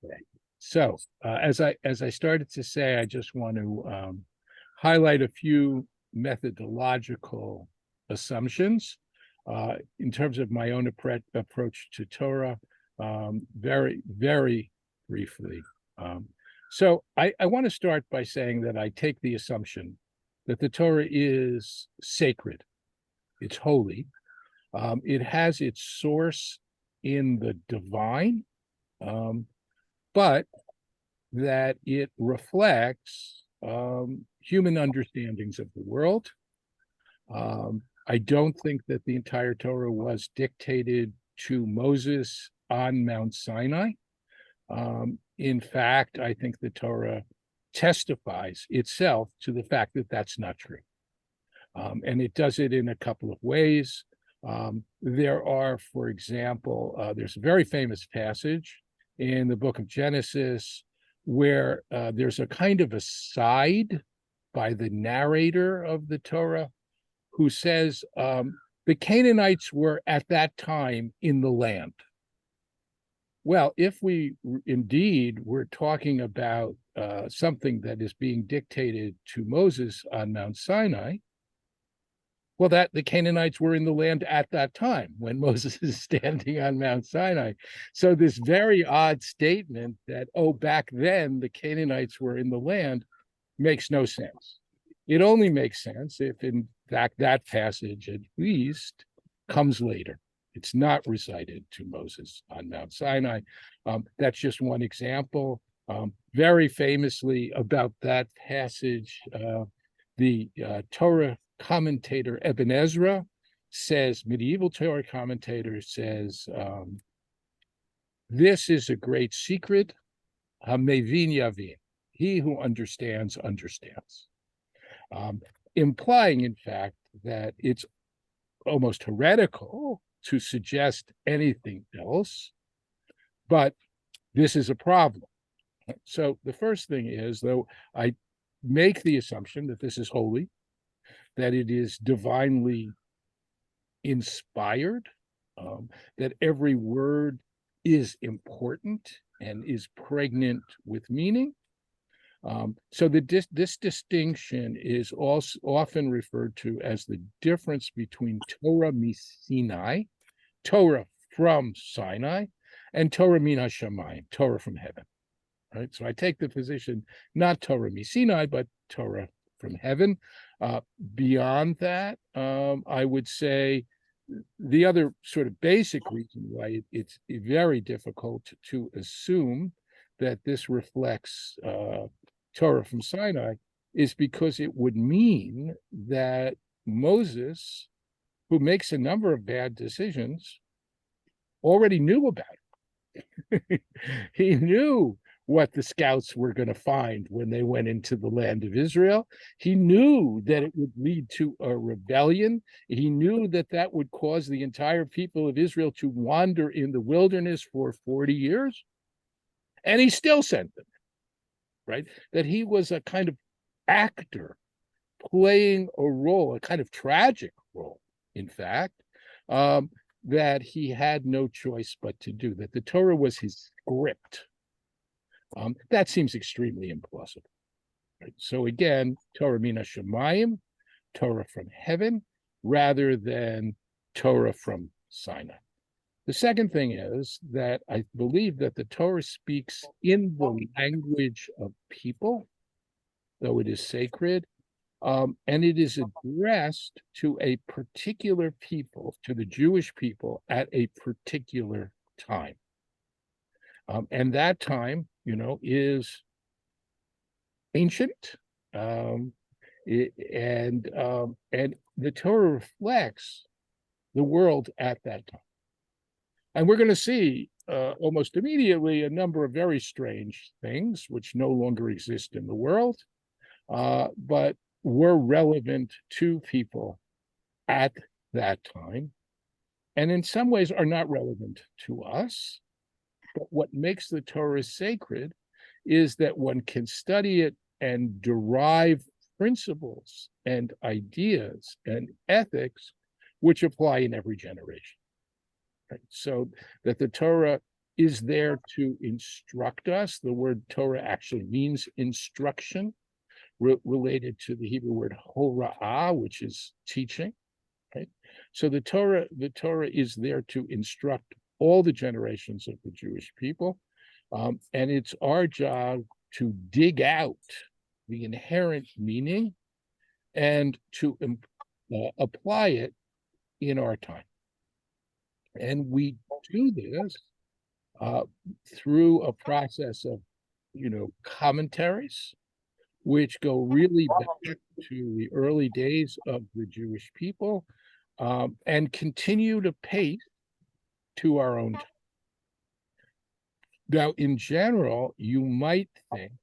Okay. So, as I started to say, I just want to highlight a few methodological assumptions in terms of my own approach to Torah, very, very briefly. So I want to start by saying that I take the assumption that the Torah is sacred, it's holy, it has its source in the divine, but that it reflects human understandings of the world. I don't think that the entire Torah was dictated to Moses on Mount Sinai. In fact, I think the Torah testifies itself to the fact that that's not true. And it does it in a couple of ways. There are, for example, there's a very famous passage in the book of Genesis where there's a kind of aside by the narrator of the Torah who says the Canaanites were at that time in the land. Well, if we indeed were talking about something that is being dictated to Moses on Mount Sinai, well, that the Canaanites were in the land at that time when Moses is standing on Mount Sinai. So this very odd statement that, oh, back then the Canaanites were in the land makes no sense. It only makes sense if, in fact, that passage at least comes later. It's not recited to Moses on Mount Sinai. That's just one example. Very famously about that passage, the Torah commentator Ibn Ezra says, medieval Torah commentator says, this is a great secret, hamevin yavin. He who understands, understands. Implying, in fact, that it's almost heretical to suggest anything else, but this is a problem. So the first thing is, though, I make the assumption that this is holy, that it is divinely inspired, that every word is important and is pregnant with meaning. So this distinction is also often referred to as the difference between Torah Sinai, Torah from Sinai, and Torah min hashamayim, Torah from heaven. Right. So I take the position not Torah Sinai, but Torah from heaven. Beyond that, I would say the other sort of basic reason why it's very difficult to assume that this reflects Torah from Sinai is because it would mean that Moses, who makes a number of bad decisions, already knew about it. He knew what the scouts were going to find when they went into the land of Israel. He knew that it would lead to a rebellion. He knew that that would cause the entire people of Israel to wander in the wilderness for 40 years. And he still sent them, right? That he was a kind of actor playing a role, a kind of tragic role, in fact, that he had no choice but to do, that the Torah was his script. That seems extremely implausible. Right? So again, Torah min hashamayim, Torah from heaven, rather than Torah from Sinai. The second thing is that I believe that the Torah speaks in the language of people, though it is sacred, and it is addressed to a particular people, to the Jewish people at a particular time. And that time, is ancient, and the Torah reflects the world at that time. And we're going to see almost immediately a number of very strange things which no longer exist in the world, but were relevant to people at that time, and in some ways are not relevant to us. But what makes the Torah sacred is that one can study it and derive principles and ideas and ethics which apply in every generation. Right? So that the Torah is there to instruct us. The word Torah actually means instruction, related to the Hebrew word hora'ah, which is teaching, right? So the Torah is there to instruct all the generations of the Jewish people. And it's our job to dig out the inherent meaning and to apply it in our time. And we do this through a process of, commentaries, which go really back to the early days of the Jewish people, and continue to pace to our own time. Now, in general, you might think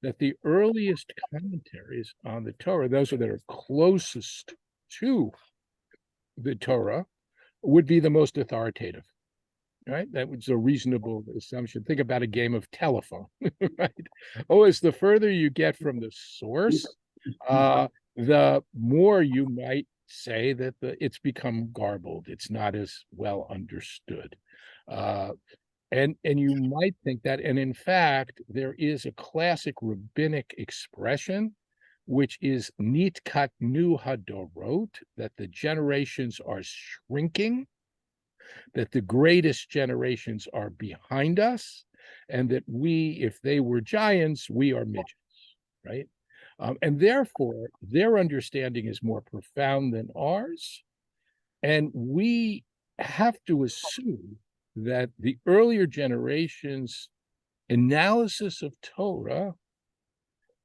that the earliest commentaries on the Torah, those that are closest to the Torah, would be the most authoritative, right? That was a reasonable assumption. Think about a game of telephone, right? Oh, as the further you get from the source, the more you might say that it's become garbled. It's not as well understood. And you might think that, and in fact, there is a classic rabbinic expression, which is nitkatnu hadorot, that the generations are shrinking, that the greatest generations are behind us, and that we, if they were giants, we are midgets, right? And therefore, their understanding is more profound than ours. And we have to assume that the earlier generations' analysis of Torah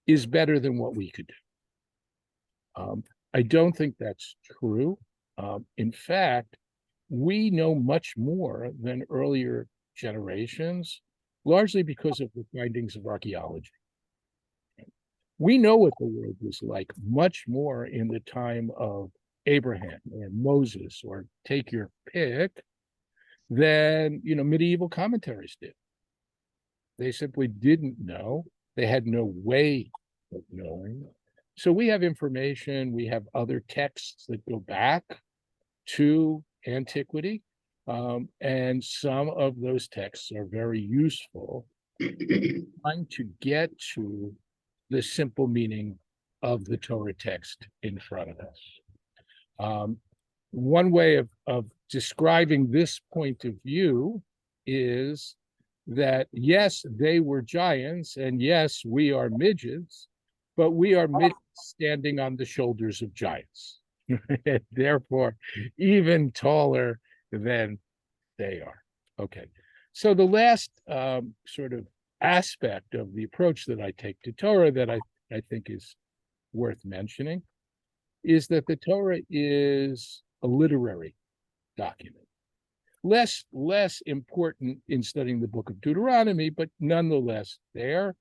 is better than what we could do. I don't think that's true. In fact, we know much more than earlier generations, largely because of the findings of archaeology. We know what the world was like much more in the time of Abraham or Moses, or take your pick, than medieval commentaries did. They simply didn't know. They had no way of knowing. So we have information, we have other texts that go back to antiquity, and some of those texts are very useful trying to get to the simple meaning of the Torah text in front of us. One way of describing this point of view is that, yes, they were giants, and yes, we are midgets, but we are midgets standing on the shoulders of giants. Therefore, even taller than they are. Okay. So the last sort of aspect of the approach that I take to Torah that I think is worth mentioning is that the Torah is a literary document. Less important in studying the book of Deuteronomy, but nonetheless there.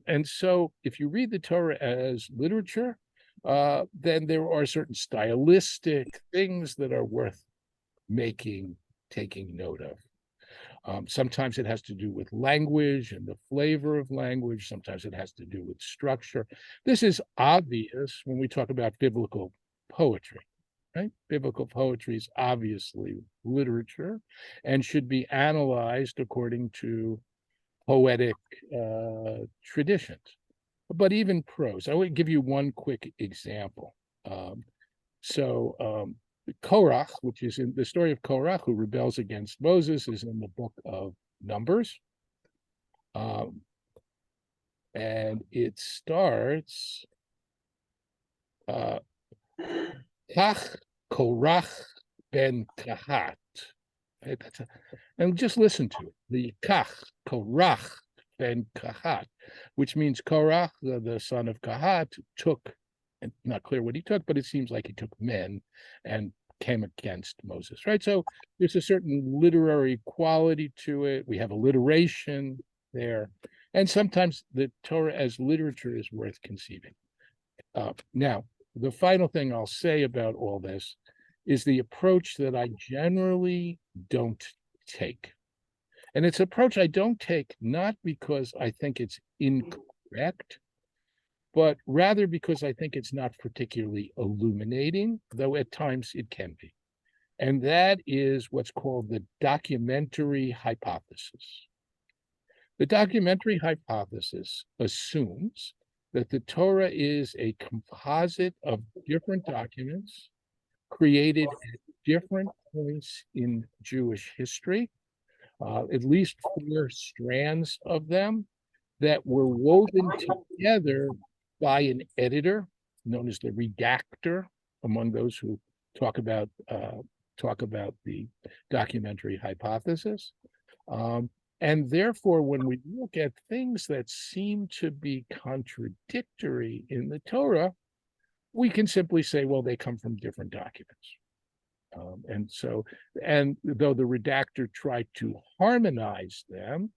And so if you read the Torah as literature, then there are certain stylistic things that are worth taking note of. Sometimes it has to do with language and the flavor of language. Sometimes it has to do with structure. This is obvious when we talk about biblical poetry, right? Biblical poetry is obviously literature and should be analyzed according to poetic traditions. But even prose. I would give you one quick example. Korach, which is in the story of Korach, who rebels against Moses, is in the book of Numbers. And it starts, Kach Korach ben Kahat. And just listen to it. The Kach Korach ben Kahat, which means Korach, the son of Kahat, took, and not clear what he took, but it seems like he took men and came against Moses, right? So there's a certain literary quality to it. We have alliteration there. And sometimes the Torah as literature is worth conceiving. Now, the final thing I'll say about all this is the approach that I generally don't take. And it's an approach I don't take not because I think it's incorrect, but rather because I think it's not particularly illuminating, though at times it can be. And that is what's called the documentary hypothesis. The documentary hypothesis assumes that the Torah is a composite of different documents created at different points in Jewish history, at least 4 strands of them that were woven together by an editor known as the redactor, among those who talk about the documentary hypothesis. And therefore, when we look at things that seem to be contradictory in the Torah, we can simply say, well, they come from different documents. And though the redactor tried to harmonize them,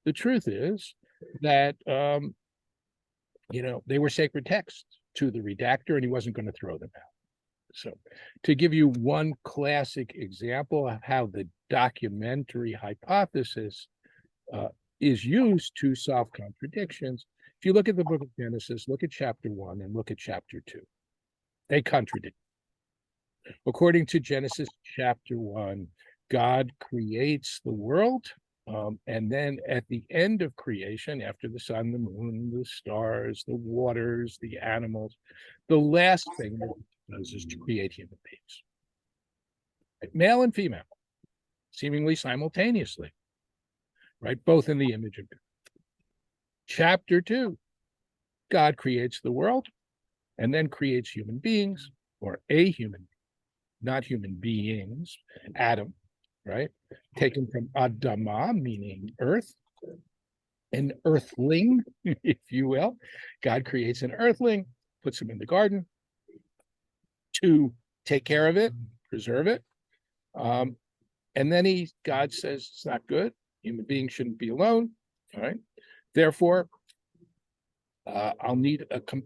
the truth is that, they were sacred texts to the redactor, and he wasn't going to throw them out. So to give you one classic example of how the documentary hypothesis is used to solve contradictions, if you look at the book of Genesis, look at chapter 1 and look at chapter 2. They contradict. According to Genesis chapter 1, God creates the world, and then at the end of creation, after the sun, the moon, the stars, the waters, the animals, the last thing that he does is to create human beings, male and female, seemingly simultaneously, right? Both in the image of God. Chapter 2, God creates the world and then creates human beings, or a human, not human beings, Adam, right? Taken from Adamah, meaning earth, an earthling, if you will. God creates an earthling, puts him in the garden to take care of it, preserve it. And then God says it's not good. Human beings shouldn't be alone. All right. Therefore,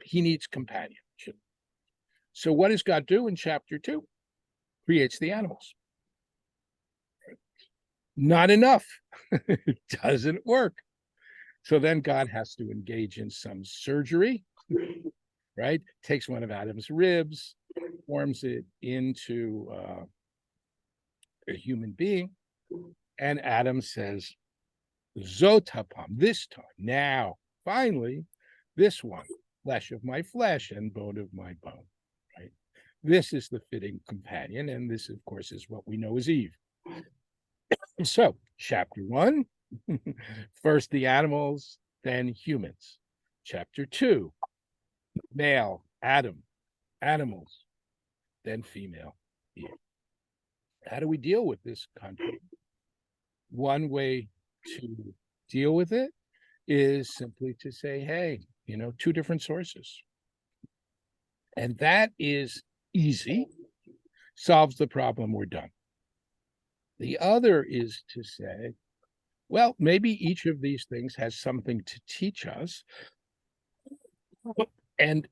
he needs companionship. So what does God do in chapter 2? Creates the animals. Not enough. It doesn't work. So then God has to engage in some surgery, right? Takes one of Adam's ribs, forms it into a human being, and Adam says, Zot hapam, this time, now, finally, this one, flesh of my flesh and bone of my bone, right? This is the fitting companion, and this, of course, is what we know as Eve. So, chapter 1, first the animals, then humans. Chapter 2, male, Adam, animals, then female, Eve. How do we deal with this conflict? One way to deal with it is simply to say, hey, 2 different sources. And that is easy, solves the problem, we're done. The other is to say, well, maybe each of these things has something to teach us. And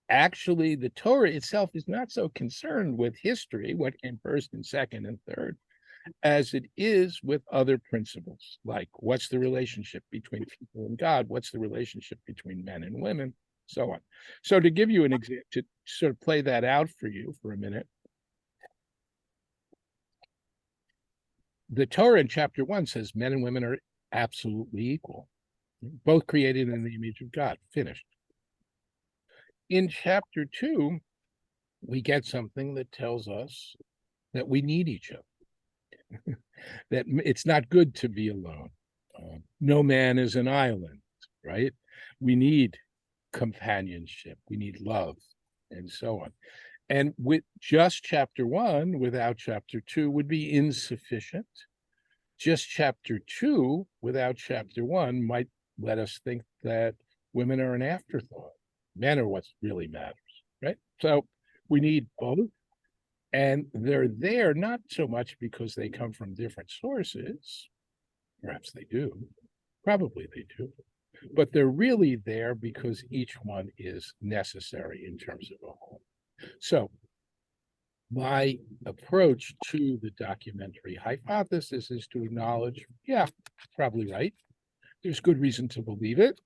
actually, the Torah itself is not so concerned with history, what came first and second and third, as it is with other principles, like what's the relationship between people and God, what's the relationship between men and women, so on. So to give you an example, to sort of play that out for you for a minute, the Torah in chapter 1 says men and women are absolutely equal, both created in the image of God, finished. In chapter 2, we get something that tells us that we need each other, that it's not good to be alone. No man is an island, right? We need companionship, we need love, and so on. And with just chapter 1, without chapter 2, would be insufficient. Just chapter 2, without chapter 1, might let us think that women are an afterthought. Men are what really matters, right? So we need both. And they're there not so much because they come from different sources. Perhaps they do. Probably they do. But they're really there because each one is necessary in terms of a whole. So my approach to the documentary hypothesis is to acknowledge, yeah, probably right. There's good reason to believe it.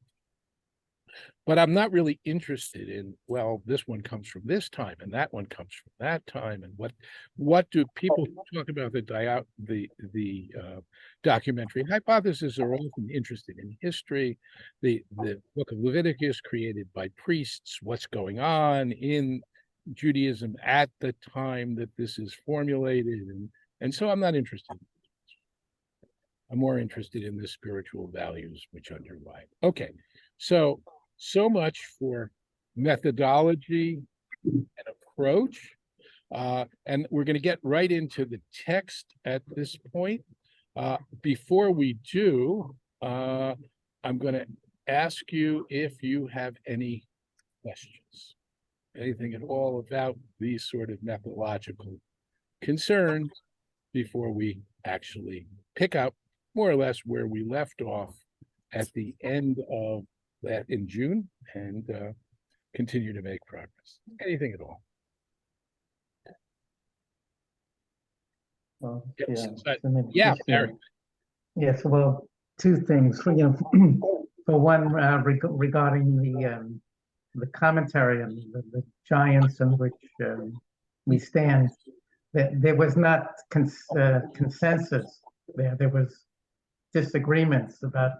But I'm not really interested in, well, this one comes from this time and that one comes from that time. And what do people who talk about the documentary hypothesis are often interested in history, the book of Leviticus created by priests, what's going on in Judaism at the time that this is formulated. And so I'm not interested. I'm more interested in the spiritual values which underlie it. Okay, so much for methodology and approach. And we're going to get right into the text at this point. Before we do, I'm going to ask you if you have any questions, anything at all about these sort of methodological concerns before we actually pick up more or less where we left off at the end of that in June and continue to make progress. Anything at all? Well, Yes, yeah, Barry. Yes, well, two things. For one, regarding the commentary and the giants on which we stand, there was not consensus there. There was disagreements about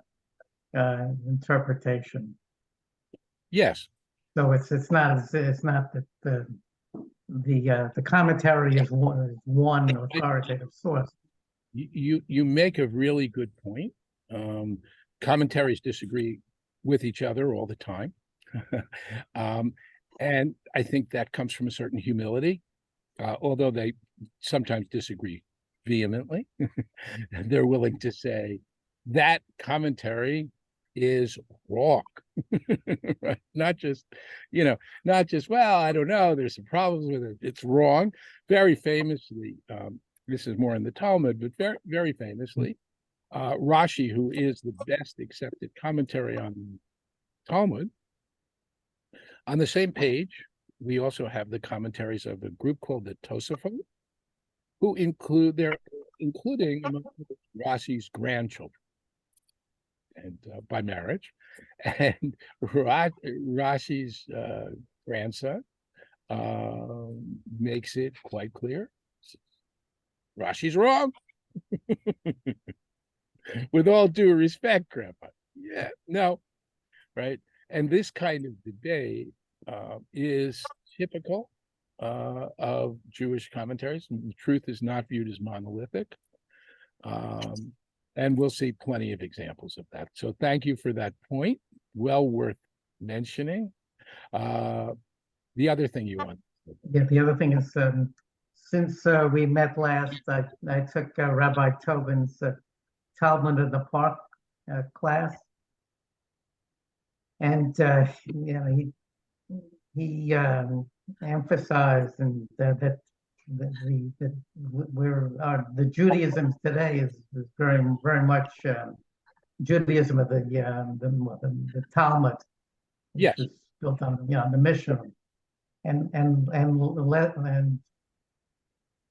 interpretation. Yes. So it's not that the commentary is one authoritative source. You make a really good point. Commentaries disagree with each other all the time. And I think that comes from a certain humility, although they sometimes disagree vehemently. They're willing to say that commentary is wrong. Right? Not just, well, I don't know, there's some problems with it. It's wrong. Very famously, this is more in the Talmud, but very, very famously, Rashi, who is the best accepted commentary on the Talmud, on the same page, we also have the commentaries of a group called the Tosafot, who including among Rashi's grandchildren, and by marriage, and Rashi's grandson makes it quite clear. Rashi's wrong. With all due respect, Grandpa. Yeah, no, right? And this kind of debate is typical of Jewish commentaries. The truth is not viewed as monolithic. And we'll see plenty of examples of that. So thank you for that point. Well worth mentioning. The other thing you want. Yeah, the other thing is, since we met last, I took Rabbi Tobin's Talmud in the Park class. And he emphasized that the Judaism today is very, very much Judaism of the Talmud, which yes, is built on the Mishnah, and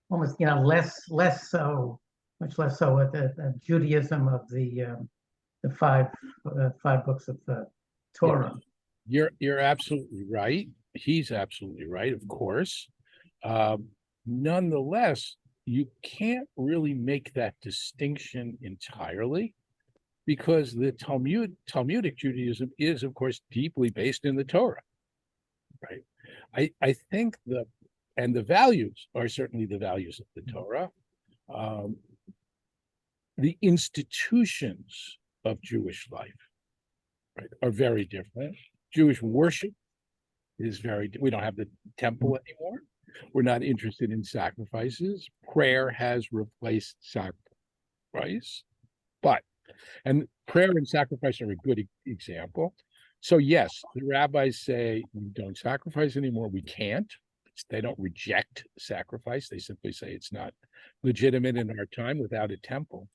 almost less so, much less so with the Judaism of the five books of the Torah. You're absolutely right. He's absolutely right, of course. Nonetheless, you can't really make that distinction entirely, because the Talmudic Judaism is, of course, deeply based in the Torah, right? I think the values are certainly the values of the Torah. The institutions of Jewish life, right, are very different. Jewish worship is we don't have the temple anymore. We're not interested in sacrifices. Prayer has replaced sacrifice, and prayer and sacrifice are a good example. So yes, the rabbis say we don't sacrifice anymore. We can't. They don't reject sacrifice. They simply say it's not legitimate in our time without a temple.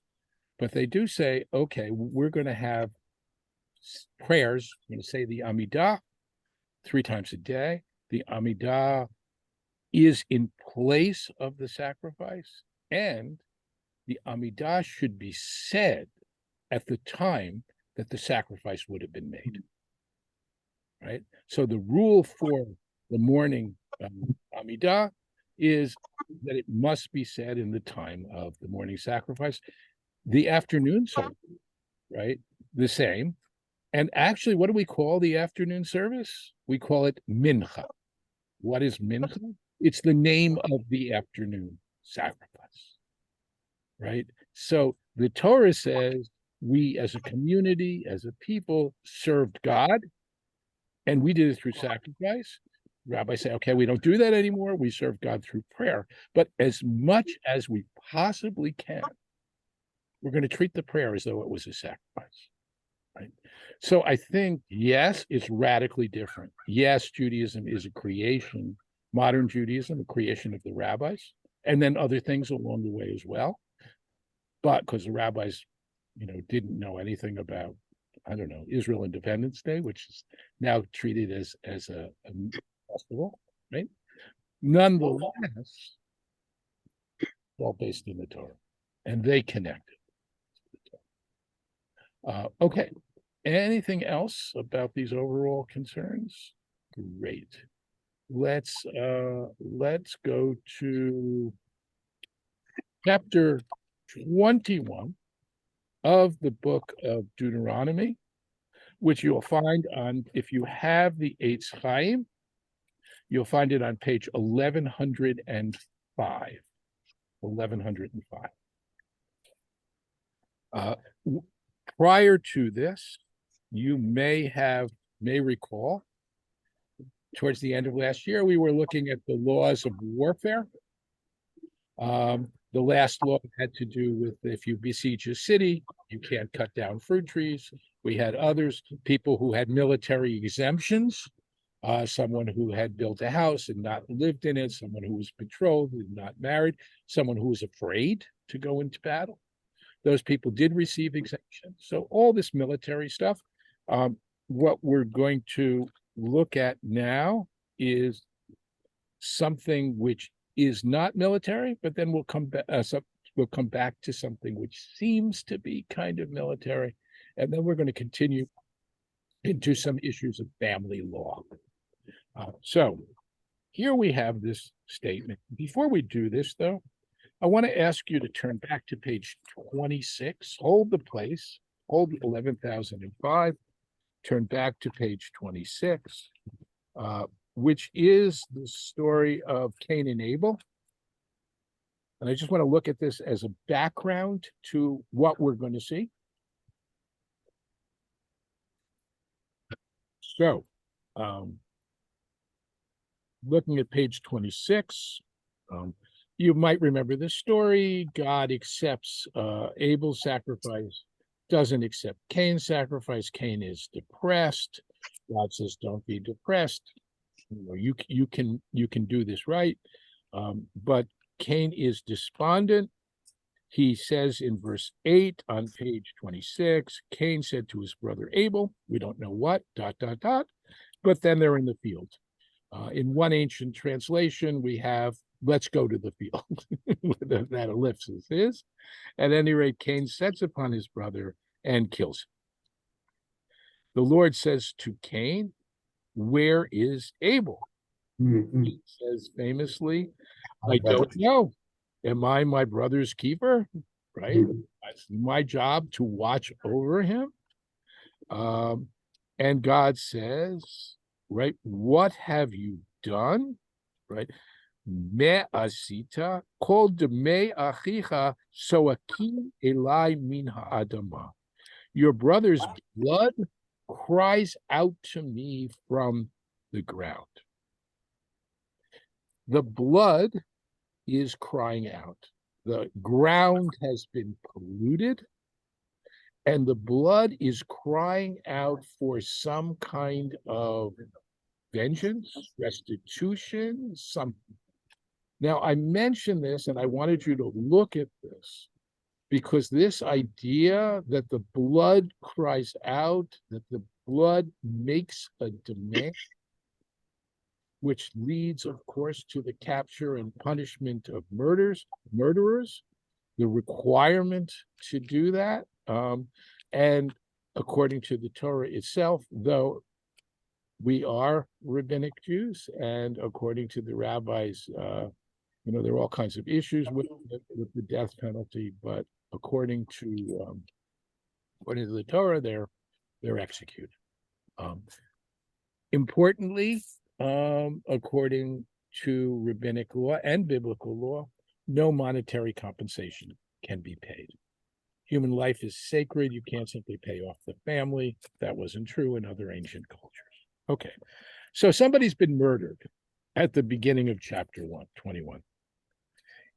But they do say, okay, we're going to have prayers. We're going to say the Amidah 3 times a day. The Amidah is in place of the sacrifice, and the Amidah should be said at the time that the sacrifice would have been made. right? So the rule for the morning Amidah is that it must be said in the time of the morning sacrifice. The afternoon service, right? The same. And actually, what do we call the afternoon service? We call it mincha. What is mincha? It's the name of the afternoon sacrifice, right? So the Torah says we as a community, as a people, served God, and we did it through sacrifice. Rabbis say, okay, we don't do that anymore. We serve God through prayer. But as much as we possibly can, we're going to treat the prayer as though it was a sacrifice. Right. So I think, yes, it's radically different. Yes, Judaism is a creation, modern Judaism, a creation of the rabbis, and then other things along the way as well. But because the rabbis, didn't know anything about, I don't know, Israel Independence Day, which is now treated as a festival, right? Nonetheless, all based in the Torah, and they connected. Okay. Anything else about these overall concerns? Great. Let's go to chapter 21 of the book of Deuteronomy, which you'll find on, if you have the Eitz Chaim, you'll find it on page 1105. 1105. Prior to this, you may recall, towards the end of last year, we were looking at the laws of warfare. The last law had to do with if you besiege a city, you can't cut down fruit trees. We had others, people who had military exemptions, someone who had built a house and not lived in it, someone who was betrothed and not married, someone who was afraid to go into battle. Those people did receive exemptions. So all this military stuff. What we're going to look at now is something which is not military, but then we'll come back to something which seems to be kind of military, and then we're going to continue into some issues of family law. So here we have this statement. Before we do this, though, I want to ask you to turn back to page 26. Hold the place. Hold 11,005. Turn back to page 26, which is the story of Cain and Abel. And I just want to look at this as a background to what we're going to see. So, looking at page 26, you might remember this story. God accepts Abel's sacrifice, doesn't accept Cain's sacrifice. Cain is depressed. God says, "Don't be depressed. You can do this right." But Cain is despondent. He says in verse 8 on page 26, Cain said to his brother Abel, we don't know what, ... but then they're in the field. In one ancient translation, we have, let's go to the field. That ellipsis is. At any rate, Cain sets upon his brother and kills him. The Lord says to Cain, where is Abel? Mm-hmm. He says famously, I don't know. Am I my brother's keeper? Right? Mm-hmm. It's my job to watch over him. And God says, right, what have you done? Right? Me asita kol demei achicha soakim elai min ha'adama. Your brother's blood cries out to me from the ground. The blood is crying out. The ground has been polluted, and the blood is crying out for some kind of vengeance, restitution, something. Now, I mentioned this, and I wanted you to look at this, because this idea that the blood cries out, that the blood makes a demand, which leads, of course, to the capture and punishment of murderers, the requirement to do that. And according to the Torah itself, though we are rabbinic Jews, and according to the rabbis, there are all kinds of issues with the death penalty, but according to the Torah, they're executed. Importantly, according to rabbinic law and biblical law, no monetary compensation can be paid. Human life is sacred. You can't simply pay off the family. That wasn't true in other ancient cultures. Okay, so somebody's been murdered at the beginning of chapter 21.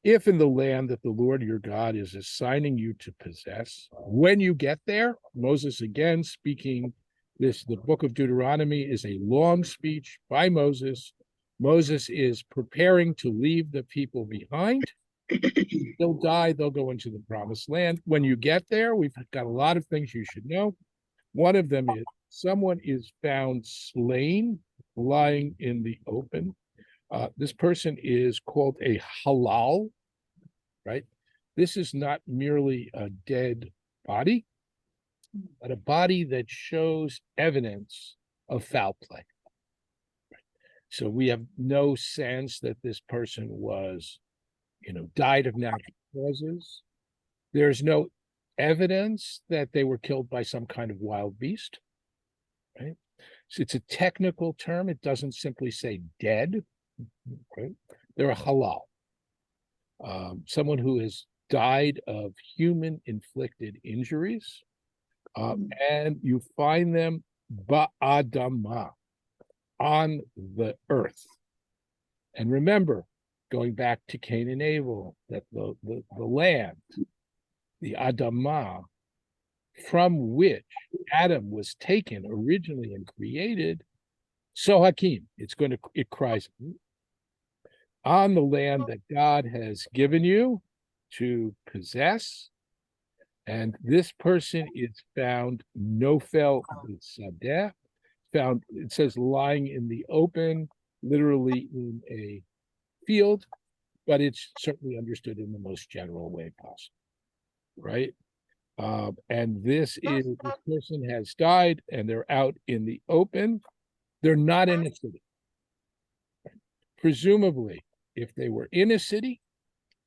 If in the land that the Lord your God is assigning you to possess, when you get there, Moses again speaking, the book of Deuteronomy is a long speech by Moses. Moses is preparing to leave the people behind. They'll die, they'll go into the promised land. When you get there, we've got a lot of things you should know. One of them is someone is found slain, lying in the open. This person is called a halal, right? This is not merely a dead body, but a body that shows evidence of foul play. So we have no sense that this person was, died of natural causes. There's no evidence that they were killed by some kind of wild beast, right? So it's a technical term. It doesn't simply say dead, right? They're a halal. Someone who has died of human-inflicted injuries, and you find them ba'adama, on the earth. And remember, going back to Cain and Abel, that the land, the Adamah, from which Adam was taken originally and created, so Hakim, it cries on the land that God has given you to possess. And this person is found nofel b'sadeh, found, it says lying in the open, literally in a field, but it's certainly understood in the most general way possible, right? And this person has died and they're out in the open. They're not in a city. Presumably, if they were in a city,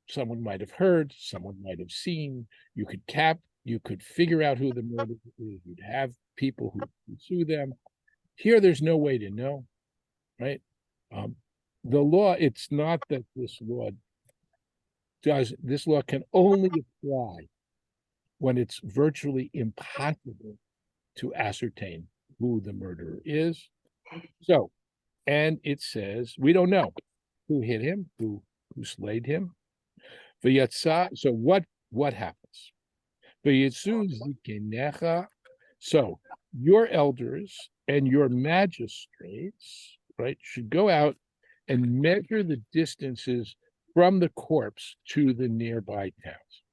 someone might have heard, someone might have seen, you could figure out who the murderer is, you'd have people who pursue them. Here, there's no way to know, right? The law, it's not that this law can only apply when it's virtually impossible to ascertain who the murderer is. So, and it says, we don't know who hit him, who slayed him. So what happens? So your elders and your magistrates, right, should go out and measure the distances from the corpse to the nearby towns.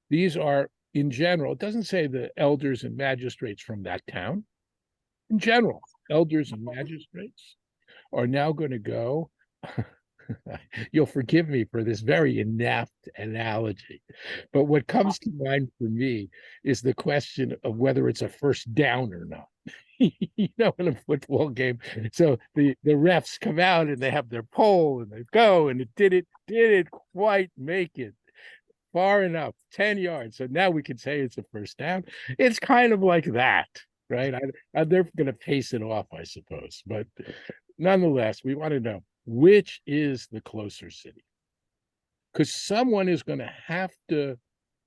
These are, in general, it doesn't say the elders and magistrates from that town. In general, elders and magistrates are now going to go. You'll forgive me for this very inept analogy, but what comes to mind for me is the question of whether it's a first down or not. In a football game. So the refs come out and they have their pole and they go, and it didn't quite make it far enough, 10 yards. So now we can say it's a first down. It's kind of like that, right? They're going to pace it off, I suppose. But nonetheless, we want to know which is the closer city, because someone is going to have to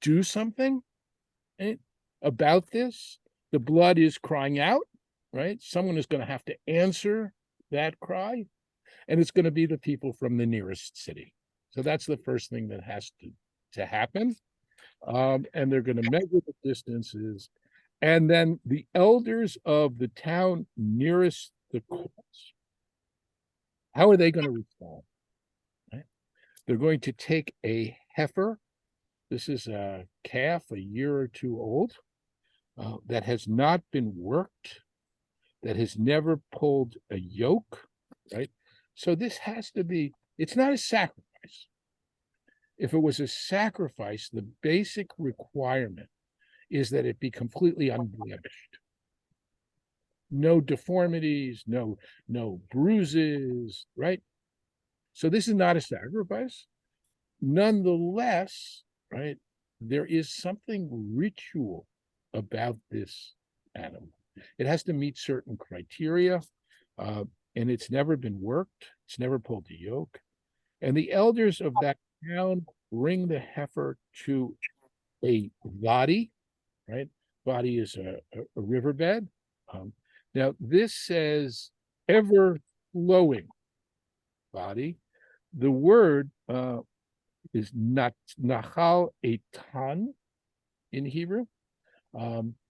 do something, right, about this. The blood is crying out, right? Someone is going to have to answer that cry, and it's going to be the people from the nearest city. So that's the first thing that has to happen. And they're going to measure the distances, and then the elders of the town nearest the corpse, how are they going to respond? Right? They're going to take a heifer. This is a calf a year or two old, that has not been worked, that has never pulled a yoke, right? So this has to be, it's not a sacrifice. If it was a sacrifice, the basic requirement is that it be completely unblemished. no deformities, no bruises, right? So this is not a sacrifice. Nonetheless, right, there is something ritual about this animal. It has to meet certain criteria, uh, and it's never been worked. It's never pulled a yoke. And the elders of that town bring the heifer to a vadi, right? Vadi is a riverbed. Now, this says ever flowing vadi. The word is not nahal etan in Hebrew,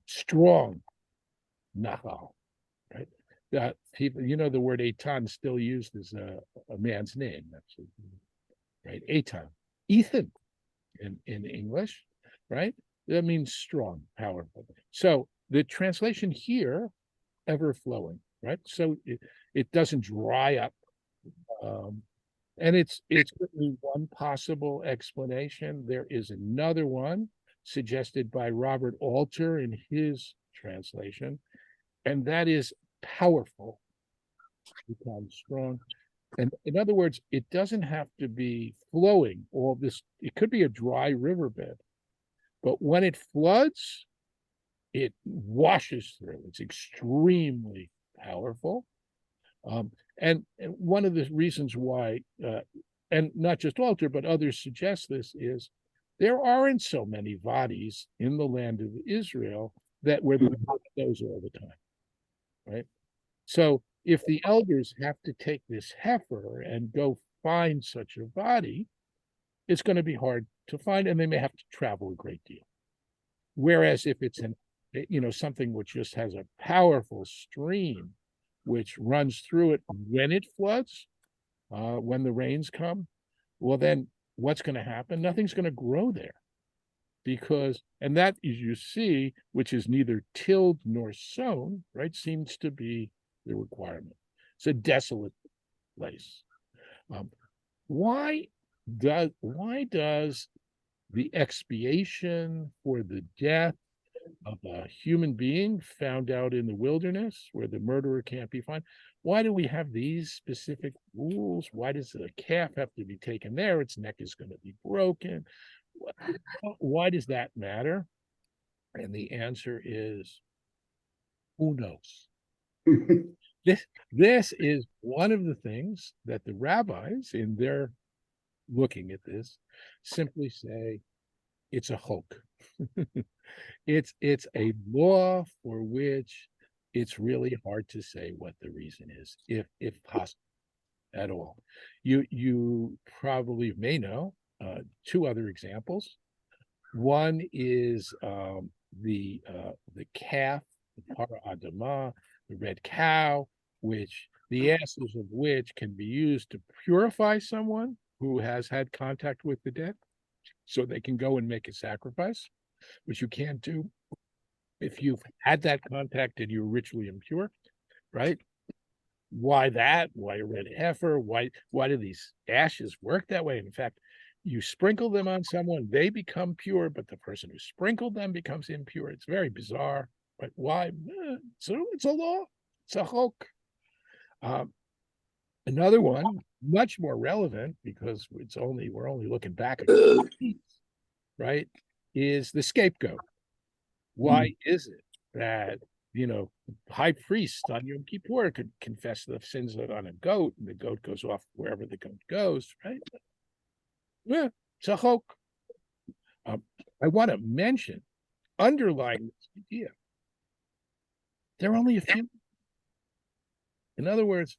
strong nahal, right? That people, the word etan still used as a man's name. That's right, etan, Ethan in English, right? That means strong, powerful. So the translation here, ever flowing, right? So it doesn't dry up. Um, and it's certainly one possible explanation. There is another one suggested by Robert Alter in his translation, and that is powerful becomes strong. And in other words, it doesn't have to be flowing all this. It could be a dry riverbed, but when it floods, it washes through. It's extremely powerful. And one of the reasons why, and not just Alter, but others suggest this is there aren't so many vadis in the land of Israel that where the water goes all the time, right? So if the elders have to take this heifer and go find such a vadi, it's going to be hard to find, and they may have to travel a great deal. Whereas if it's something which just has a powerful stream which runs through it when it floods, when the rains come, well, then what's going to happen? Nothing's going to grow there and that, as you see, which is neither tilled nor sown, right, seems to be the requirement. It's a desolate place. Um, why does the expiation for the death of a human being found out in the wilderness where the murderer can't be found? Why do we have these specific rules? Why does the calf have to be taken there? Its neck is going to be broken. Why does that matter? And the answer is, who knows? This is one of the things that the rabbis, in their looking at this, simply say it's a hoax. It's a law for which it's really hard to say what the reason is, if possible at all. You probably may know two other examples. One is the calf, the para adamah, the red cow, which the ashes of which can be used to purify someone who has had contact with the dead, so they can go and make a sacrifice, which you can't do if you've had that contact and you're ritually impure, right? Why that? Why a red heifer? Why do these ashes work that way? In fact, you sprinkle them on someone, they become pure, but the person who sprinkled them becomes impure. It's very bizarre, but why? So it's a law. It's a hoax. Another one, much more relevant because we're only looking back at right, is the scapegoat. Why is it that high priest on Yom Kippur could confess the sins on a goat, and the goat goes off wherever the goat goes, right? Yeah, it's a hoax. I want to mention, underlying this idea, there are only a few. In other words,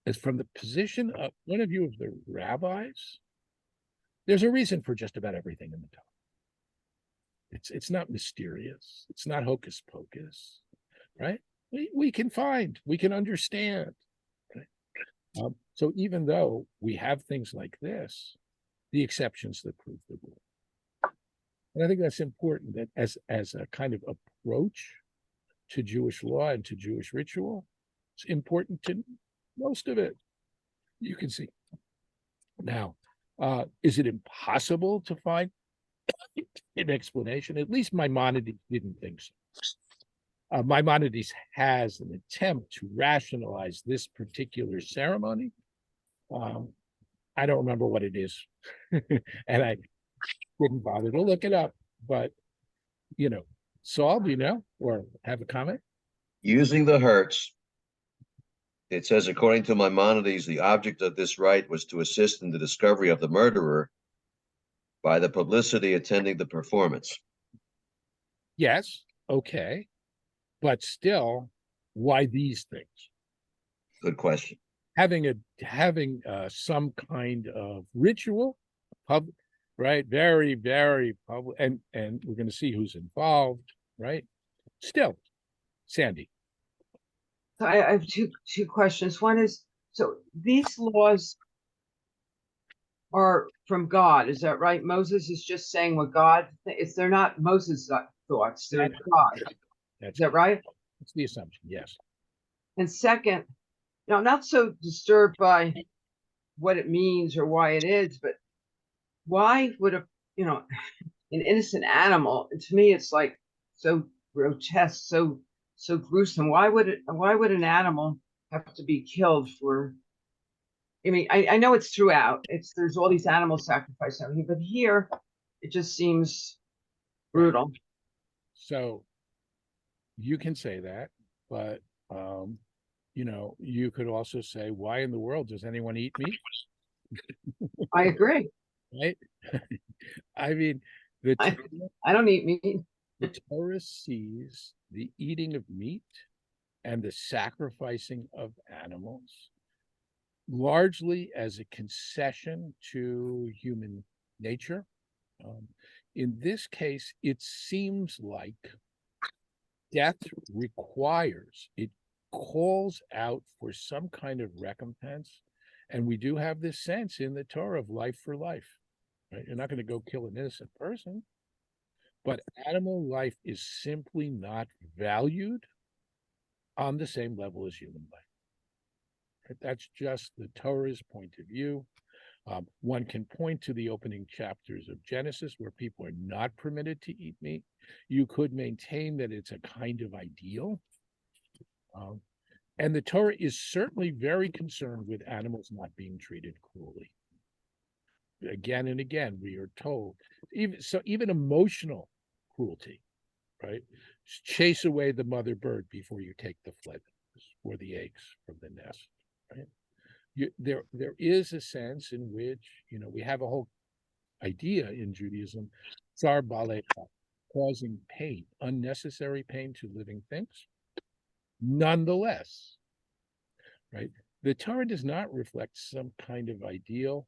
as from the position of one of you of the rabbis, there's a reason for just about everything in the Torah. It's not mysterious. It's not hocus pocus, right? We can understand. Right? So even though we have things like this, the exceptions that prove the rule. And I think that's important, that as a kind of approach to Jewish law and to Jewish ritual, it's important to most of it. You can see. Now, is it impossible to find an explanation? At least Maimonides didn't think so. Maimonides has an attempt to rationalize this particular ceremony. I don't remember what it is, and I didn't bother to look it up. But Saul, do you know or have a comment? Using the Hertz, it says, according to Maimonides, the object of this rite was to assist in the discovery of the murderer by the publicity attending the performance. Yes, okay, but still, why these things? Good question. Having some kind of ritual, right? Very, very public, and we're going to see who's involved, right? Still, Sandy. So I have two questions. One is, so these laws are from God, is that right? Moses is just saying what God, they're not Moses' thoughts, they're God. Is that right? That's the assumption, yes. And second, I'm not so disturbed by what it means or why it is, but why would an innocent animal, to me, it's like so grotesque, so gruesome. Why would an animal have to be killed for? I mean, I know it's throughout. There's all these animal sacrifice and everything, but here it just seems brutal. So you can say that, but you could also say, why in the world does anyone eat meat? I agree. Right? I mean, I don't eat meat. The Torah sees the eating of meat and the sacrificing of animals largely as a concession to human nature. In this case, it seems like death it calls out for some kind of recompense. And we do have this sense in the Torah of life for life, right? You're not going to go kill an innocent person, but animal life is simply not valued on the same level as human life. That's just the Torah's point of view. One can point to the opening chapters of Genesis where people are not permitted to eat meat. You could maintain that it's a kind of ideal. And the Torah is certainly very concerned with animals not being treated cruelly. Again and again, we are told, even emotional cruelty, right? Chase away the mother bird before you take the feathers or the eggs from the nest, right? There is a sense in which, we have a whole idea in Judaism, tsar balecha, causing pain, unnecessary pain to living things. Nonetheless, right, the Torah does not reflect some kind of ideal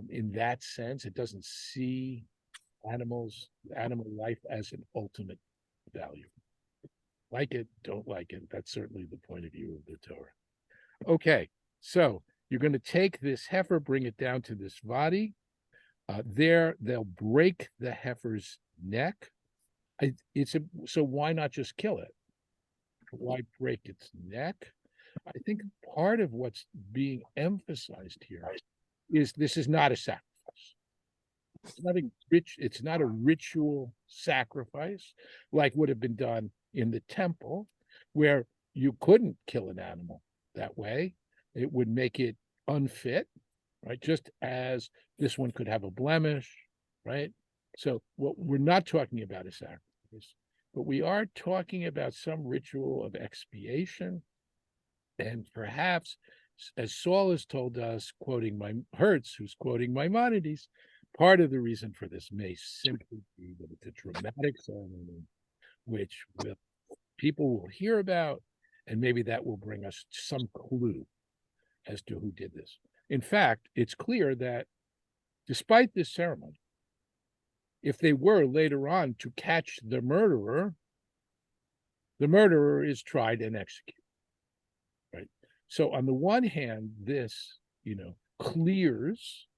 in that sense. It doesn't see animal life as an ultimate value. Like it, don't like it. That's certainly the point of view of the Torah. Okay, so you're going to take this heifer, bring it down to this vadi. They'll break the heifer's neck. So why not just kill it? Why break its neck? I think part of what's being emphasized here is this is not a sacrifice. It's not a ritual sacrifice like would have been done in the temple, where you couldn't kill an animal that way. It would make it unfit, right? Just as this one could have a blemish, right? So what we're not talking about is sacrifice, but we are talking about some ritual of expiation. And perhaps, as Saul has told us, quoting Hertz, who's quoting Maimonides, part of the reason for this may simply be that it's a dramatic ceremony, which people will hear about, and maybe that will bring us some clue as to who did this. In fact, it's clear that despite this ceremony, if they were later on to catch the murderer is tried and executed. Right. So on the one hand, this, clears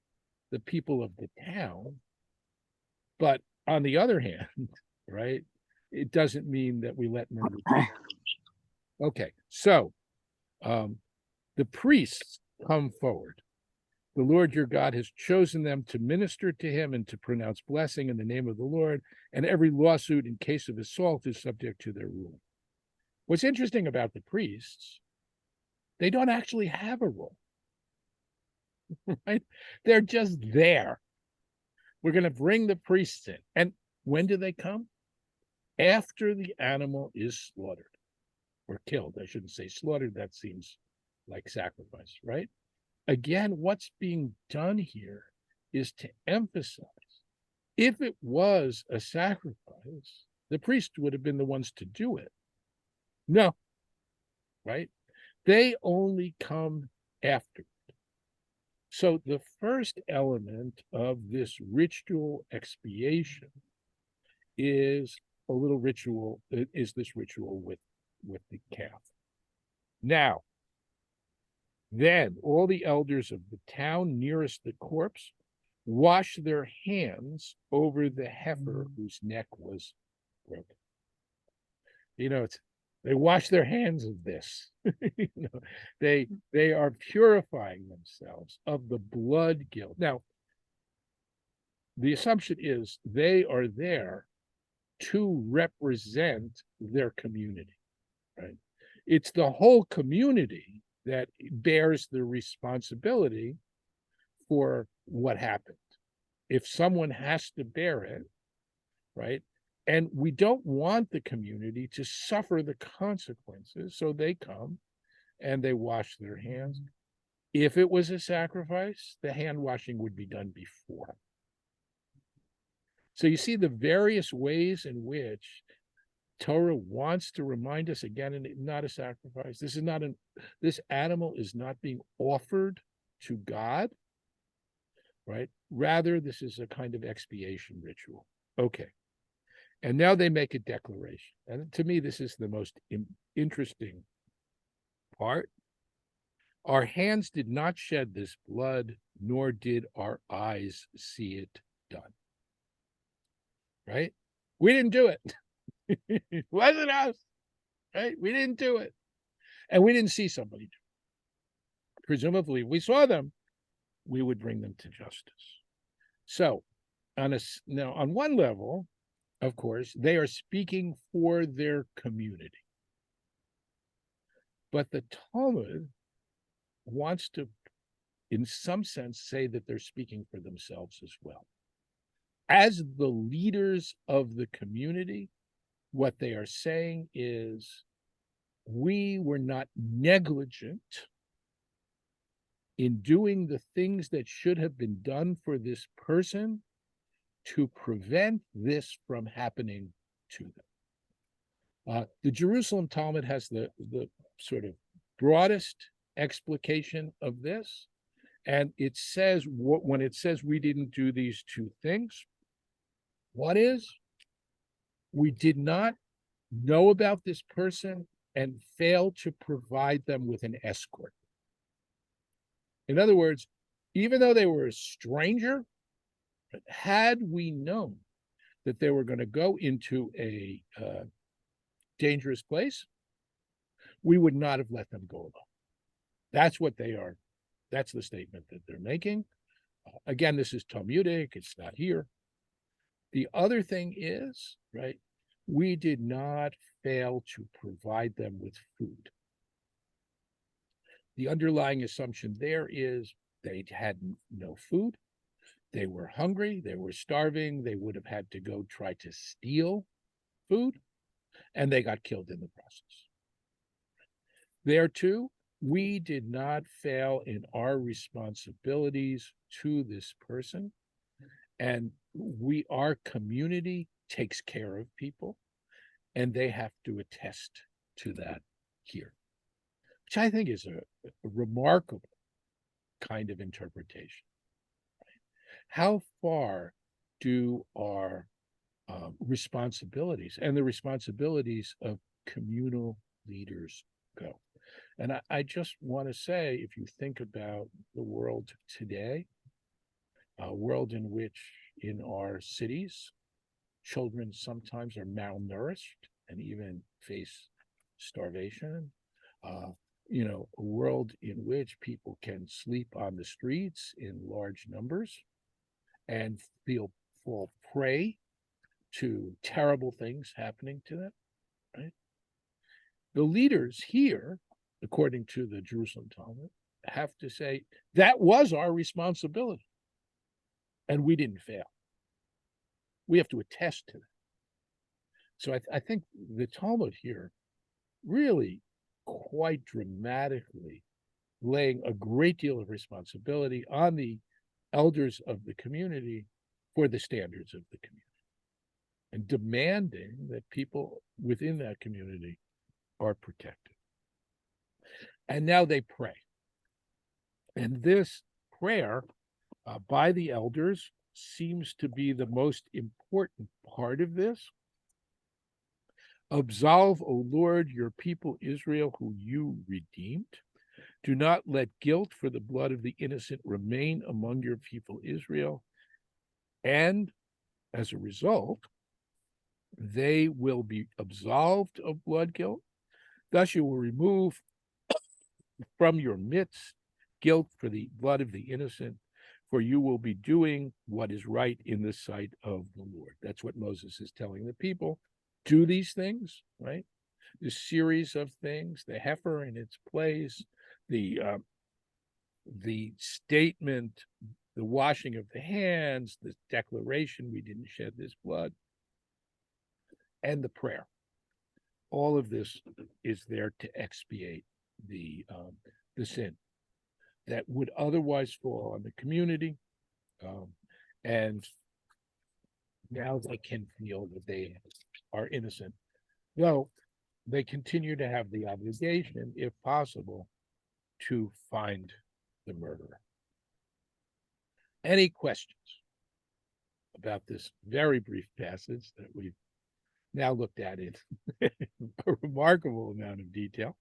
the people of the town, but on the other hand, right, it doesn't mean that we let murder go. Okay, so the priests come forward. The Lord your God has chosen them to minister to him and to pronounce blessing in the name of the Lord, and every lawsuit in case of assault is subject to their rule. What's interesting about the priests, they don't actually have a role, right? They're just there. We're going to bring the priests in. And when do they come? After the animal is slaughtered or killed. I shouldn't say slaughtered. That seems like sacrifice, right? Again, what's being done here is to emphasize, if it was a sacrifice, the priest would have been the ones to do it. No, right? They only come after. So the first element of this ritual expiation is a little ritual, is this ritual with the calf. Now, then all the elders of the town nearest the corpse wash their hands over the heifer whose neck was broken. You know, they wash their hands of this. You know, they are purifying themselves of the blood guilt. Now, the assumption is they are there to represent their community, right? It's the whole community that bears the responsibility for what happened. If someone has to bear it, right? And we don't want the community to suffer the consequences, so they come and they wash their hands. If it was a sacrifice, the hand washing would be done before. So you see the various ways in which Torah wants to remind us again, and not a sacrifice. This animal is not being offered to God, right? Rather, this is a kind of expiation ritual. Okay. And now they make a declaration. And to me, this is the most interesting part. Our hands did not shed this blood, nor did our eyes see it done. Right? We didn't do it. It wasn't us. Right? We didn't do it. And we didn't see somebody do it. Presumably, if we saw them, we would bring them to justice. So, now on one level, of course, they are speaking for their community. But the Talmud wants to, in some sense, say that they're speaking for themselves as well. As the leaders of the community, what they are saying is, we were not negligent in doing the things that should have been done for this person to prevent this from happening to them. The Jerusalem Talmud has the sort of broadest explication of this. And it says, when it says we didn't do these two things, what is? We did not know about this person and fail to provide them with an escort. In other words, even though they were a stranger, had we known that they were going to go into a dangerous place, we would not have let them go alone. That's what they are. That's the statement that they're making. Again, this is Talmudic. It's not here. The other thing is, right, we did not fail to provide them with food. The underlying assumption there is they had no food. They were hungry. They were starving. They would have had to go try to steal food, and they got killed in the process. There too, we did not fail in our responsibilities to this person, and our community takes care of people, and they have to attest to that here, which I think is a remarkable kind of interpretation. How far do our responsibilities and the responsibilities of communal leaders go? And I just want to say, if you think about the world today, a world in which in our cities, children sometimes are malnourished and even face starvation, a world in which people can sleep on the streets in large numbers and fall prey to terrible things happening to them, right? the leaders here, according to the Jerusalem Talmud, have to say that was our responsibility, and we didn't fail. We have to attest to that. So I think the Talmud here really quite dramatically laying a great deal of responsibility on the elders of the community for the standards of the community, and demanding that people within that community are protected. And now they pray. And this prayer by the elders seems to be the most important part of this. Absolve, O Lord, your people Israel, who you redeemed. Do not let guilt for the blood of the innocent remain among your people Israel. And as a result, they will be absolved of blood guilt. Thus you will remove from your midst guilt for the blood of the innocent, for you will be doing what is right in the sight of the Lord. That's what Moses is telling the people. Do these things, right? This series of things, the heifer in its place, the statement, the washing of the hands, the declaration, we didn't shed this blood, and the prayer. All of this is there to expiate the sin that would otherwise fall on the community, and now they can feel that they are innocent, though they continue to have the obligation, if possible, to find the murderer. Any questions about this very brief passage that we've now looked at in a remarkable amount of detail?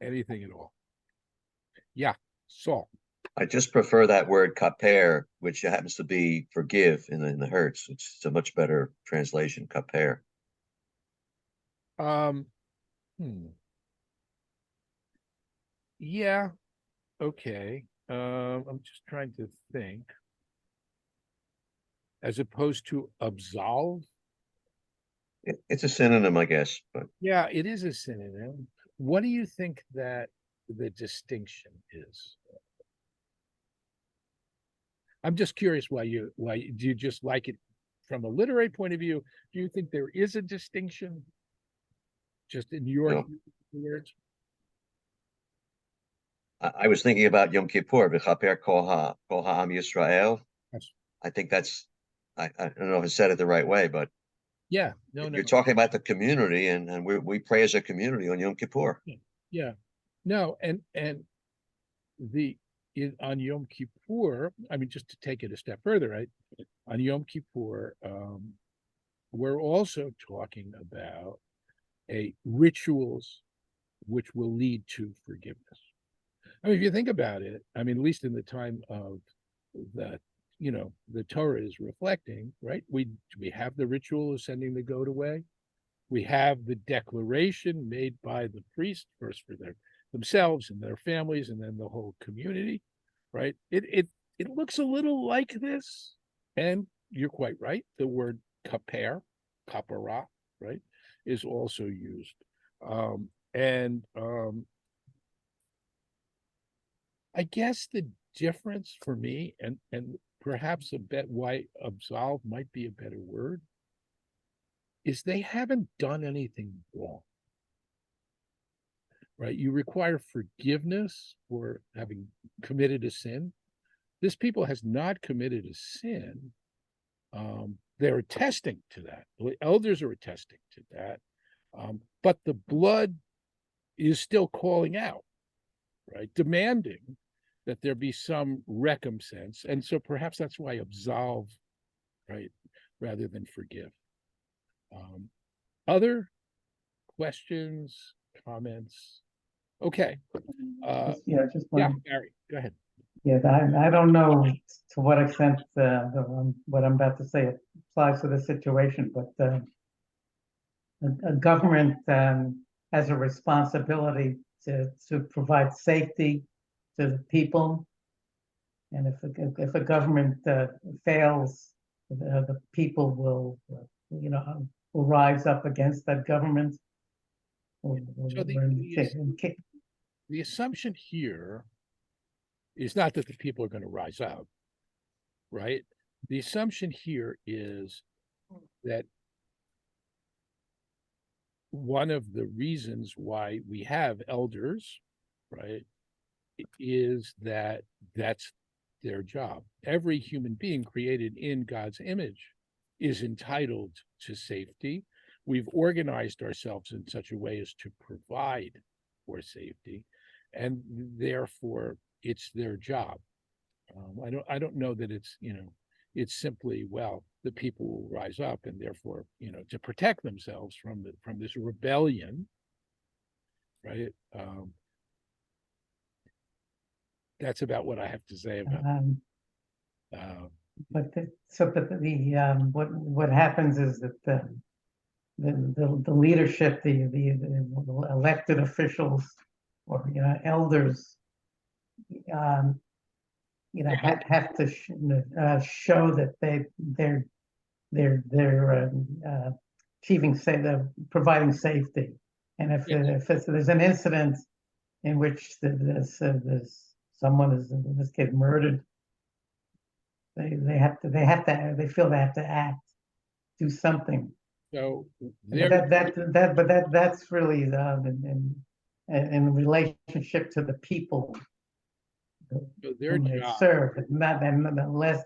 Anything at all? Yeah, Saul. I just prefer that word kaper, which happens to be forgive in the Hertz. It's a much better translation, kaper. Yeah, okay. I'm just trying to think. As opposed to absolve? It's a synonym, I guess, but Yeah, it is a synonym. What do you think that the distinction is? I'm just curious why do you just like it from a literary point of view? Do you think there is a distinction just in your No. words? I was thinking about Yom Kippur, v'chaper kol ha'am Yisrael. Yes. I think that's, I don't know if I said it the right way, but Yeah, no. you're talking about the community, and we pray as a community on Yom Kippur. Yeah, no, and on Yom Kippur, I mean, just to take it a step further, right? On Yom Kippur, we're also talking about rituals which will lead to forgiveness. I mean, if you think about it, I mean, at least in the time of the Torah is reflecting, right? We have the ritual of sending the goat away. We have the declaration made by the priest, first for themselves and their families, and then the whole community, right? It looks a little like this, and you're quite right. The word kapara, right, is also used, I guess the difference for me, and perhaps a bit why absolve might be a better word, is they haven't done anything wrong. Right? You require forgiveness for having committed a sin. This people has not committed a sin. They're attesting to that. The elders are attesting to that. But the blood is still calling out, right? Demanding that there be some recompense. And so perhaps that's why absolve, right, rather than forgive. Other questions, comments? Okay. Just one. Barry, go ahead. Yeah, I don't know to what extent what I'm about to say applies to the situation, but a government has a responsibility to provide safety to the people, and if a government fails, the people will rise up against that government. So the assumption here is not that the people are going to rise up, right? The assumption here is that one of the reasons why we have elders, right, is that that's their job. Every human being created in God's image is entitled to safety. We've organized ourselves in such a way as to provide for safety, and therefore it's their job. I don't know that it's, it's simply, well, the people will rise up and therefore, to protect themselves from this rebellion, right? That's about what I have to say about But what happens is that the leadership, the elected officials, or elders, have to show that they're achieving, say, they're providing safety. And if there's an incident in which there's someone is, in this case, murdered, they feel they have to act, do something. so But that's really in relationship to the people their whom they job, serve, and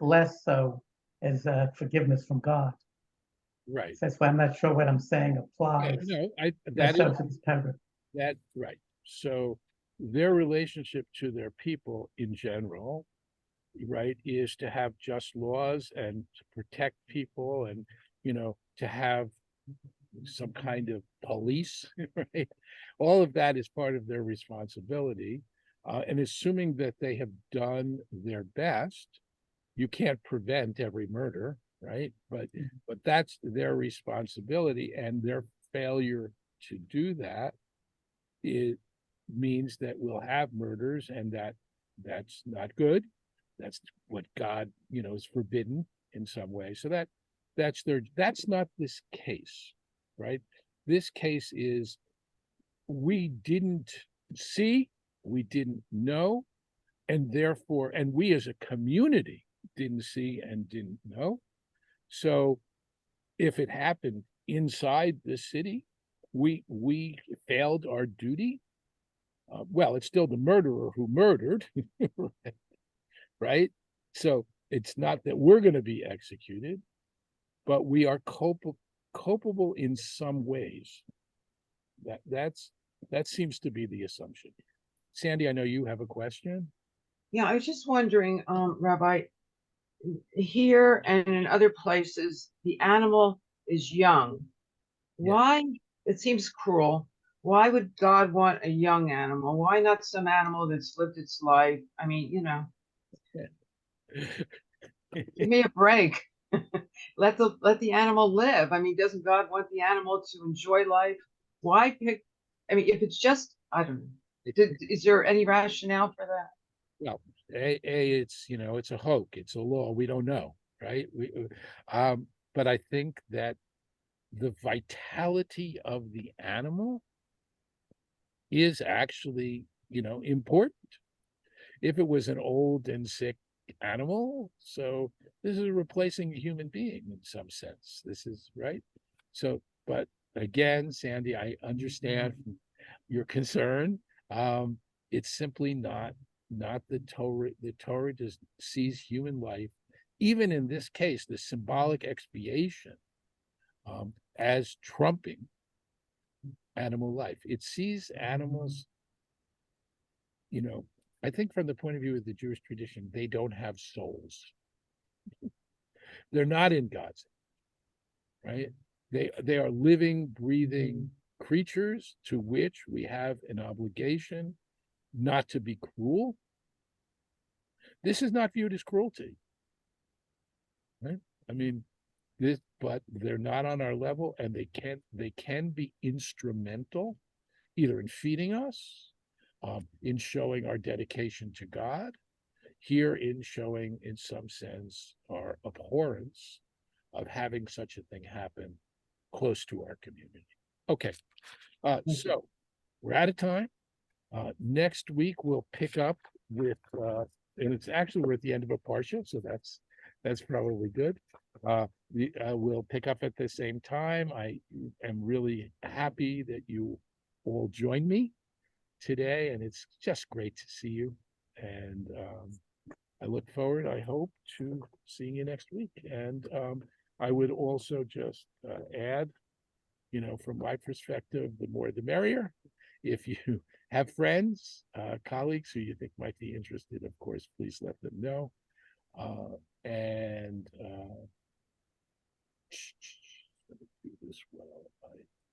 less so as forgiveness from God. right? That's why I'm not sure what I'm saying applies. No, That is that right. So their relationship to their people in general, right, is to have just laws and to protect people, and to have some kind of police, right? All of that is part of their responsibility, and assuming that they have done their best, you can't prevent every murder, right? But that's their responsibility, and their failure to do that, it means that we'll have murders, and that's not good. That's what God, is forbidden in some way. So that's not this case, right? This case is, we didn't see, we didn't know, and therefore, and we as a community didn't see and didn't know. So if it happened inside the city, we failed our duty. Well, it's still the murderer who murdered, right? So it's not that we're going to be executed, but we are culpable in some ways. That seems to be the assumption. Sandy, I know you have a question. Yeah, I was just wondering, Rabbi, here and in other places, the animal is young. Yeah. Why? It seems cruel. Why would God want a young animal? Why not some animal that's lived its life? I mean, give me a break. Let the animal live. I mean, doesn't God want the animal to enjoy life? Why pick? I mean, if it's just, I don't know. Is there any rationale for that? Well, it's it's a hoax, it's a law. We don't know, right? But I think that the vitality of the animal is actually, important. If it was an old and sick animal, so this is replacing a human being in some sense. This is right. So, but again, Sandy, I understand your concern. It's simply not the Torah. The Torah just sees human life, even in this case, the symbolic expiation, as trumping animal life. It sees animals, I think from the point of view of the Jewish tradition, they don't have souls. They're not in God's, right? They are living, breathing creatures to which we have an obligation not to be cruel. This is not viewed as cruelty, right? I mean, but they're not on our level, and they can be instrumental either in feeding us, in showing our dedication to God, here in showing, in some sense, our abhorrence of having such a thing happen close to our community. Okay, So we're out of time. Next week we'll pick up with, and it's actually we're at the end of a parsha, so that's probably good. We'll pick up at the same time. I am really happy that you all joined me today, and it's just great to see you. And I look forward, I hope, to seeing you next week. And I would also just add, from my perspective, the more the merrier. If you have friends, colleagues who you think might be interested, of course, please let them know. And let me do this well.